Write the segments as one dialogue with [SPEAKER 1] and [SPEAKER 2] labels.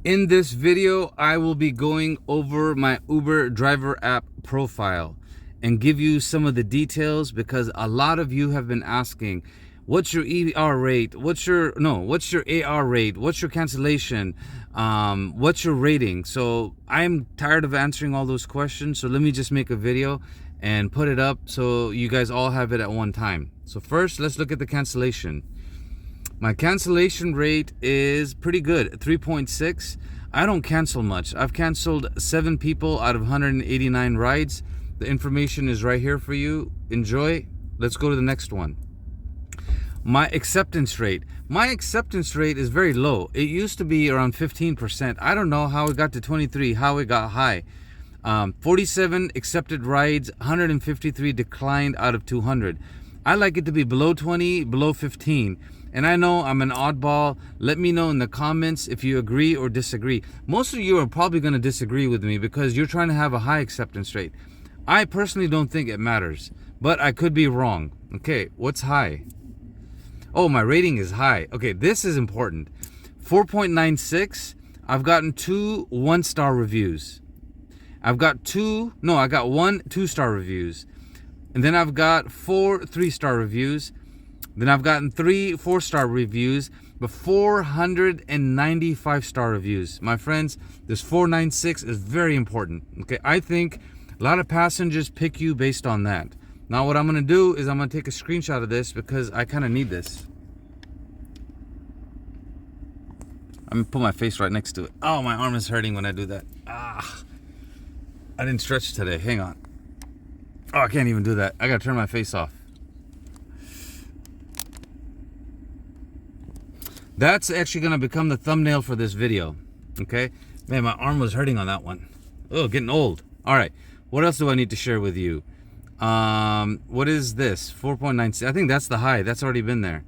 [SPEAKER 1] In this video, I will be going over my Uber driver app profile and give you some of the details, because a lot of you have been asking, what's your ER rate? What's your AR rate? What's your cancellation? What's your rating? So I'm tired of answering all those questions. So let me just make a video and put it up so you guys all have it at one time. So first, let's look at the cancellation. My cancellation rate is pretty good, 3.6. I don't cancel much. I've canceled 7 people out of 189 rides. The information is right here for you. Enjoy. Let's go to the next one. My acceptance rate. My acceptance rate is very low. It used to be around 15%. I don't know how it got to 23, how it got high. 47 accepted rides, 153 declined out of 200. I like it to be below 20, below 15. And I know I'm an oddball. Let me know in the comments if you agree or disagree. Most of you are probably going to disagree with me because you're trying to have a high acceptance rate. I personally don't think it matters, but I could be wrong. Okay, what's high? Oh, my rating is high. Okay, this is important. 4.96. I've gotten 2 1-star reviews. I got 1 2-star reviews. And then I've got 4 3-star reviews. Then I've gotten 3 4-star reviews, but 495 star reviews. My friends, this 496 is very important. Okay, I think a lot of passengers pick you based on that. Now what I'm going to do is I'm going to take a screenshot of this because I kind of need this. I'm going to put my face right next to it. Oh, my arm is hurting when I do that. I didn't stretch today. Hang on. Oh, I can't even do that. I got to turn my face off. That's actually going to become the thumbnail for this video. Okay? Man, my arm was hurting on that one. Oh, getting old. All right. What else do I need to share with you? What is this? 4.96. I think that's the high. That's already been there.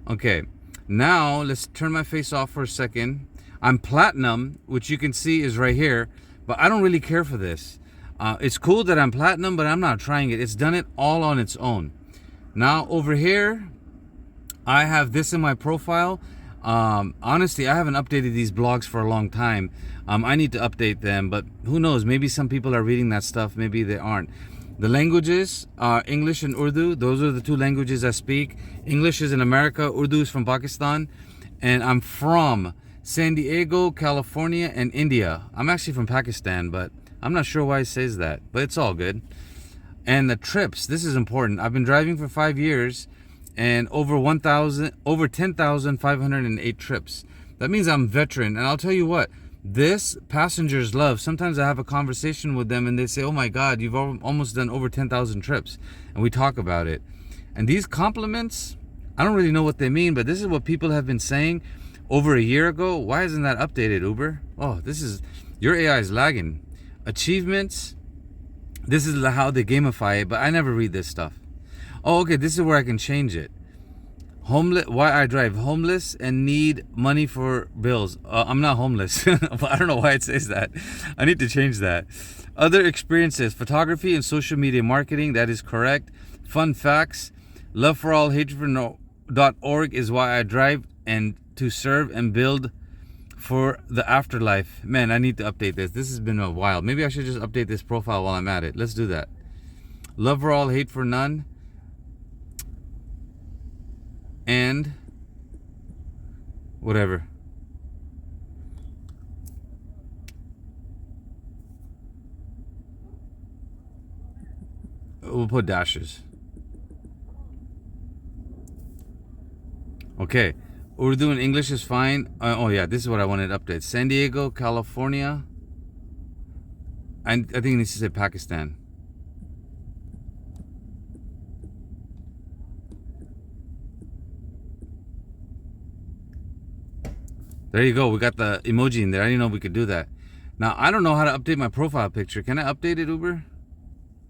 [SPEAKER 1] Okay. Now, let's turn my face off for a second. I'm platinum, which you can see is right here. But I don't really care for this. It's cool that I'm platinum, but I'm not trying it. It's done it all on its own. Now, over here, I have this in my profile. Honestly, I haven't updated these blogs for a long time. I need to update them, but who knows? Maybe some people are reading that stuff. Maybe they aren't. The languages are English and Urdu. Those are the 2 languages I speak. English is in America. Urdu is from Pakistan. And I'm from San Diego, California, and India. I'm actually from Pakistan, but I'm not sure why it says that. But it's all good. And the trips. This is important. I've been driving for 5 years. And over 10,508 trips. That means I'm veteran. And I'll tell you what, this passengers love. Sometimes I have a conversation with them and they say, oh my God, you've almost done over 10,000 trips. And we talk about it. And these compliments, I don't really know what they mean, but this is what people have been saying over a year ago. Why isn't that updated, Uber? Oh, your AI is lagging. Achievements, this is how they gamify it, but I never read this stuff. Oh, okay, this is where I can change it. Homeless, why I drive homeless and need money for bills. I'm not homeless. But I don't know why it says that. I need to change that. Other experiences, photography and social media marketing. That is correct. Fun facts. Love for all, hate for no.org is why I drive, and to serve and build for the afterlife. Man, I need to update this. This has been a while. Maybe I should just update this profile while I'm at it. Let's do that. Love for all, hate for none. And whatever. We'll put dashes. Okay. Urdu and English is fine. Oh yeah, this is what I wanted to update. San Diego, California. I think it needs to say Pakistan. There you go. We got the emoji in there. I didn't know we could do that. Now, I don't know how to update my profile picture. Can I update it, Uber?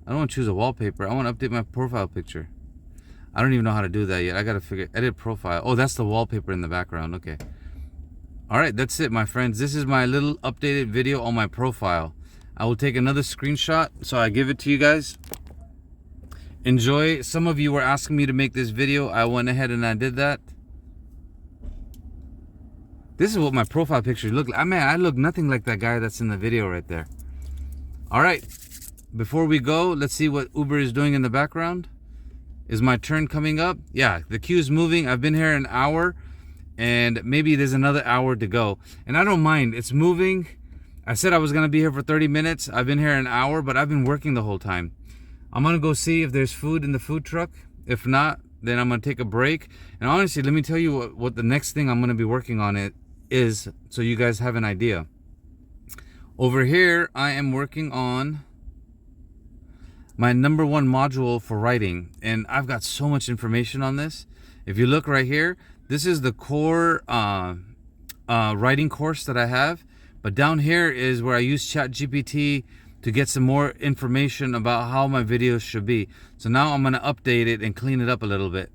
[SPEAKER 1] I don't want to choose a wallpaper. I want to update my profile picture. I don't even know how to do that yet. I got to figure... Edit profile. Oh, that's the wallpaper in the background. Okay. All right. That's it, my friends. This is my little updated video on my profile. I will take another screenshot, so I give it to you guys. Enjoy. Some of you were asking me to make this video. I went ahead and I did that. This is what my profile picture look like. I mean, I look nothing like that guy that's in the video right there. All right, before we go, let's see what Uber is doing in the background. Is my turn coming up? Yeah, the queue is moving. I've been here an hour, and maybe there's another hour to go. And I don't mind, it's moving. I said I was gonna be here for 30 minutes. I've been here an hour, but I've been working the whole time. I'm gonna go see if there's food in the food truck. If not, then I'm gonna take a break. And honestly, let me tell you what the next thing I'm gonna be working on it is, so you guys have an idea. Over here, I am working on my #1 module for writing, and I've got so much information on this. If you look right here, this is the core writing course that I have, but down here is where I use ChatGPT to get some more information about how my videos should be. So now I'm going to update it and clean it up a little bit.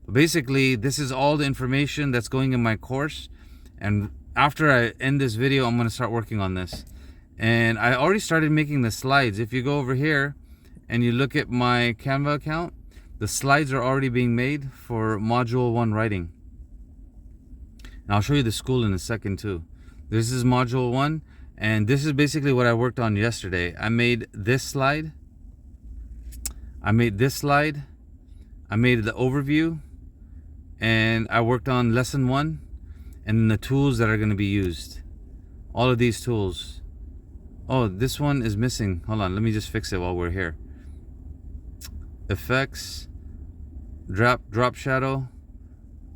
[SPEAKER 1] But basically, this is all the information that's going in my course, and after I end this video, I'm going to start working on this. And I already started making the slides. If you go over here and you look at my Canva account, the slides are already being made for module 1 writing. And I'll show you the school in a second too. This is module 1, and this is basically what I worked on yesterday. I made this slide. I made this slide. I made the overview, and I worked on lesson 1 and the tools that are going to be used. All of these tools. Oh, this one is missing. Hold on, let me just fix it while we're here. Effects, drop shadow,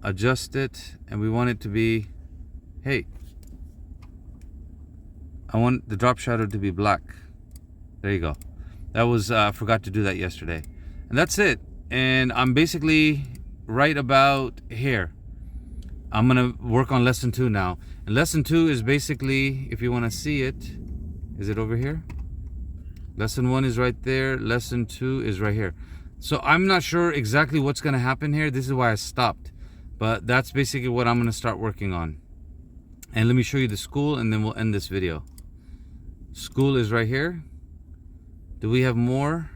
[SPEAKER 1] adjust it, and we want it to be, hey, I want the drop shadow to be black. There you go. That was I forgot to do that yesterday. And that's it. And I'm basically right about here. I'm gonna work on lesson 2 now. And lesson 2 is basically, if you want to see it, is it over here? Lesson 1 is right there. Lesson 2 is right here. So I'm not sure exactly what's going to happen here. This is why I stopped. But that's basically what I'm going to start working on. And let me show you the school, and then we'll end this video. School is right here. Do we have more?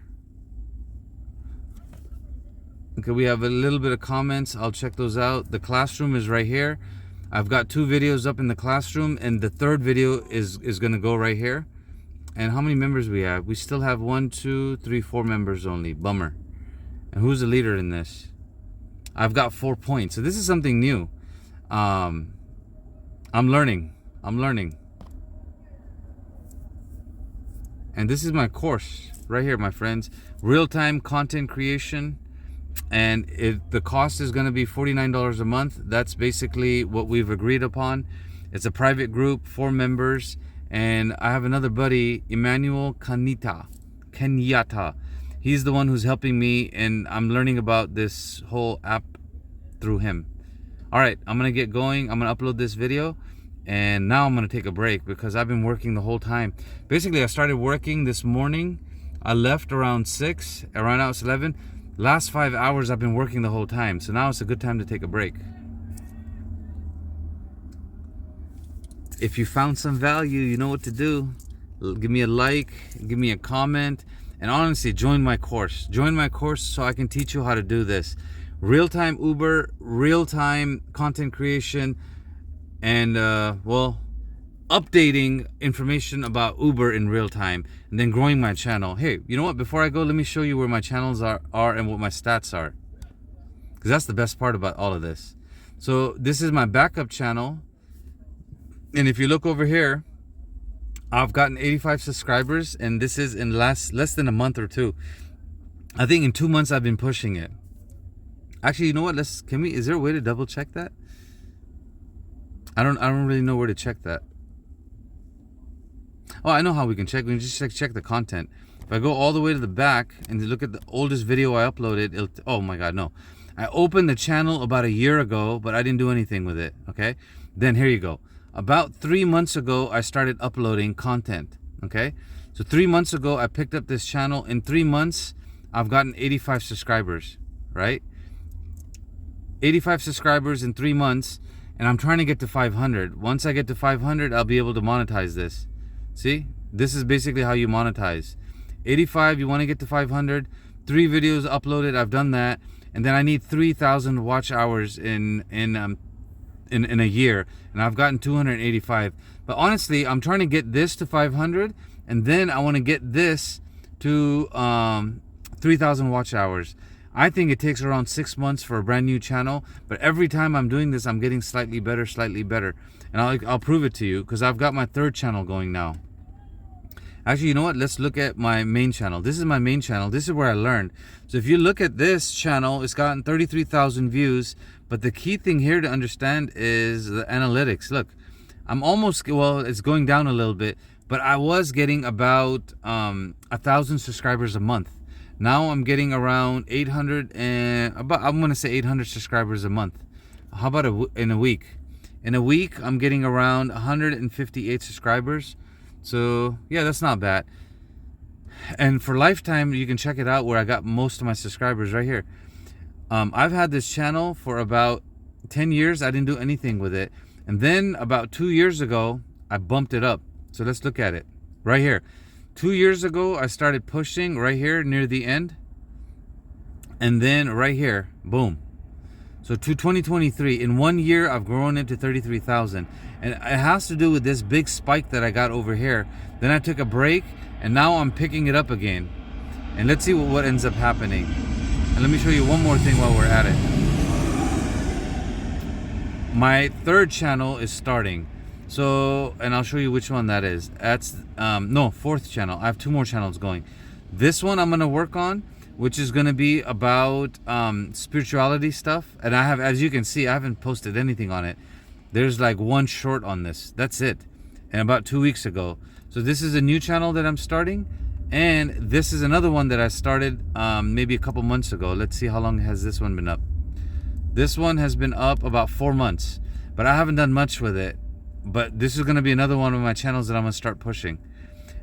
[SPEAKER 1] Okay, we have a little bit of comments. I'll check those out. The classroom is right here. I've got 2 videos up in the classroom, and the 3rd video is going to go right here. And how many members we have? We still have 1, 2, 3, 4 members only. Bummer. And who's the leader in this? I've got 4 points. So this is something new. I'm learning. And this is my course right here, my friends. Real-time content creation. And the cost is going to be $49 a month. That's basically what we've agreed upon. It's a private group, 4 members. And I have another buddy, Emmanuel Kenyatta. He's the one who's helping me, and I'm learning about this whole app through him. All right, I'm gonna get going. I'm gonna upload this video, and now I'm gonna take a break because I've been working the whole time. Basically, I started working this morning. I left around 6, around now it's 11. Last 5 hours I've been working the whole time, so now it's a good time to take a break. If you found some value, you know what to do. Give me a like, give me a comment, and honestly, join my course. Join my course so I can teach you how to do this. Real-time Uber, real-time content creation, and well, updating information about Uber in real time, and then growing my channel. Hey, you know what? Before I go, let me show you where my channels are and what my stats are, because that's the best part about all of this. So this is my backup channel. And if you look over here, I've gotten 85 subscribers, and this is in less than a month or 2. I think in 2 months I've been pushing it. Actually, you know what? Is there a way to double check that? I don't really know where to check that. Oh, I know how we can check. We can just check the content. If I go all the way to the back and look at the oldest video I uploaded, oh my God, no. I opened the channel about a year ago, but I didn't do anything with it, okay? Then here you go. About 3 months ago, I started uploading content, okay? So 3 months ago, I picked up this channel. In 3 months, I've gotten 85 subscribers, right? 85 subscribers in 3 months, and I'm trying to get to 500. Once I get to 500, I'll be able to monetize this. See? This is basically how you monetize. 85, you want to get to 500. 3 videos uploaded, I've done that. And then I need 3,000 watch hours in in a year, and I've gotten 285. But honestly, I'm trying to get this to 500, and then I want to get this to 3,000 watch hours. I think it takes around 6 months for a brand new channel, but every time I'm doing this, I'm getting slightly better, and I'll prove it to you because I've got my third channel going now. Actually, you know what? Let's look at my main channel. This is my main channel. This is where I learned. So if you look at this channel, it's gotten 33,000 views. But the key thing here to understand is the analytics. Look, I'm almost, well, it's going down a little bit, but I was getting about 1,000 subscribers a month. Now I'm getting around 800 and about, I'm going to say 800 subscribers a month. How about in a week? In a week, I'm getting around 158 subscribers. So yeah, that's not bad. And for lifetime, you can check it out where I got most of my subscribers right here. I've had this channel for about 10 years. I didn't do anything with it. And then about 2 years ago, I bumped it up. So let's look at it right here. 2 years ago, I started pushing right here near the end. And then right here, boom. So to 2023, in 1 year, I've grown it to 33,000. And it has to do with this big spike that I got over here. Then I took a break, and now I'm picking it up again. And let's see what ends up happening. And let me show you one more thing while we're at it. My third channel is starting. So, and I'll show you which one that is. That's, no, fourth channel. I have 2 more channels going. This one I'm going to work on, which is going to be about spirituality stuff. And I have, as you can see, I haven't posted anything on it. There's like 1 short on this. That's it. And about 2 weeks ago. So this is a new channel that I'm starting. And this is another one that I started maybe a couple months ago. Let's see how long has this one been up. This one has been up about 4 months. But I haven't done much with it. But this is going to be another one of my channels that I'm going to start pushing.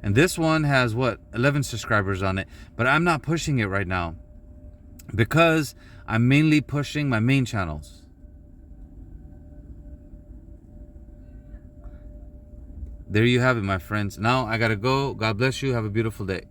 [SPEAKER 1] And this one has, what, 11 subscribers on it. But I'm not pushing it right now because I'm mainly pushing my main channels. There you have it, my friends. Now I got to go. God bless you. Have a beautiful day.